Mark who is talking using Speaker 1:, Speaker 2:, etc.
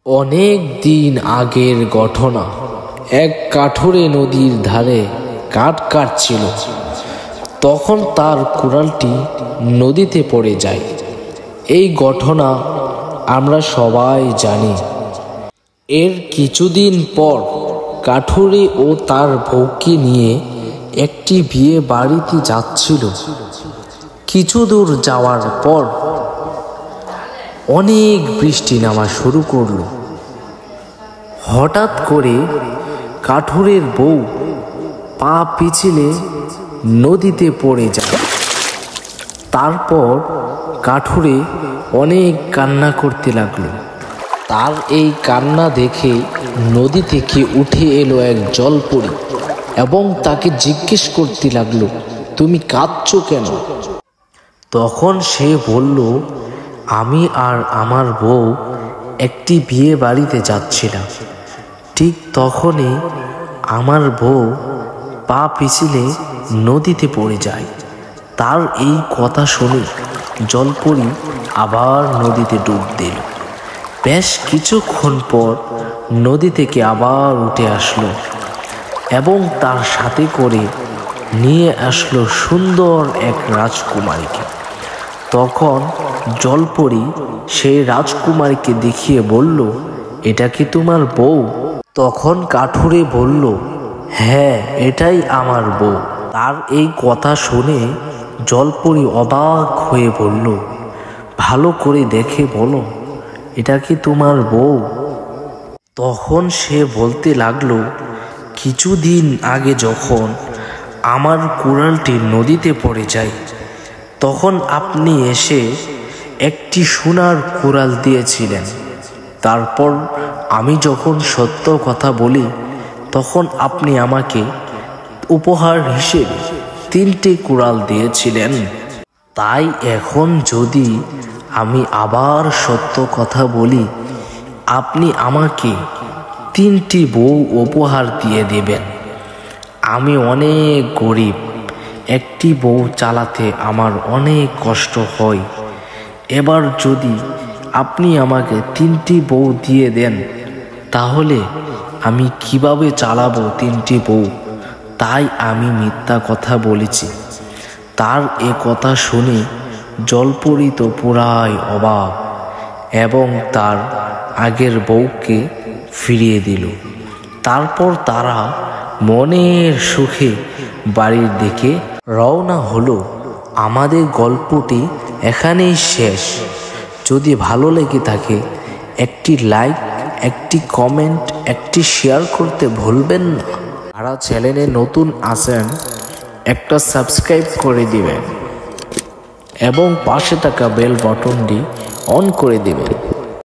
Speaker 1: অনেক দিন আগের ঘটনা। এক কাঠুরে নদীর ধারে কাঠ কাটছিল। তখন তার কুড়ালটি নদীতে পড়ে যায়। এই ঘটনা আমরা সবাই জানি। এর কিছুদিন পর কাঠুরে ও তার বউকে নিয়ে একটি বিয়ে বাড়িতে যাচ্ছিল। কিছু দূর যাওয়ার পর অনেক বৃষ্টি নামা শুরু করলো। হঠাৎ করে কাঠুরের বউ পা পিছলে নদীতে পড়ে যায়। তারপর কাঠুরে অনেক কান্না করতে লাগলো। তার এই কান্না দেখে নদী থেকে উঠে এলো এক জলপরী এবং তাকে জিজ্ঞেস করতে লাগলো, তুমি কাঁদছো কেন? তখন সে বলল, আমি আর আমার বউ একটি বিয়ে বাড়িতে যাচ্ছিলাম। ঠিক তখনই আমার বউ পা পিছলে নদীতে পড়ে যায়। তার এই কথা শুনে জলপরী আবার নদীতে ডুব দিল। বেশ কিছুক্ষণ পর নদী থেকে আবার উঠে আসলো এবং তার সাথে করে নিয়ে আসলো সুন্দর এক রাজকুমারীকে। তখন জলপরী সেই রাজকুমারীকে দেখিয়ে বলল, এটা কি তোমার বউ? তখন কাঠুরে বলল, হ্যাঁ, এটাই আমার বউ। তার এই কথা শুনে জলপরী অবাক হয়ে বলল, ভালো করে দেখে বলো, এটা কি তোমার বউ? তখন সে বলতে লাগলো, কিছুদিন আগে যখন আমার কুড়ালটি নদীতে পড়ে যায়, তখন আপনি এসে একটি সোনার কুড়াল দিয়েছিলেন। তারপর আমি যখন সত্য কথা বলি, তখন আপনি আমাকে উপহার হিসেবে 3টি কুড়াল দিয়েছিলেন। তাই এখন যদি আমি আবার সত্য কথা বলি, আপনি আমাকে 3টি বউ উপহার দিয়ে দেবেন। আমি অনেক গরিব, একটি বউ চালাতে আমার অনেক কষ্ট হয়। এবার যদি আপনি আমাকে 3টি বউ দিয়ে দেন, তাহলে আমি কিভাবে চালাবো 3টি বউ? তাই আমি মিথ্যা কথা বলেছি। তার এ কথা শুনে জলপরী তো পুরাই অবাক এবং তার আগের বউকে ফিরিয়ে দিল। তারপর তারা মনের সুখে বাড়ির দিকে রওনা হলো। আমাদের গল্পটি এখানেই শেষ। যদি ভালো লেগে থাকে একটি লাইক, একটি কমেন্ট, একটি শেয়ার করতে ভুলবেন না। যারা চ্যানেলে নতুন আছেন একটা সাবস্ক্রাইব করে দিবেন এবং পাশে থাকা বেল বাটনটি অন করে দিবেন।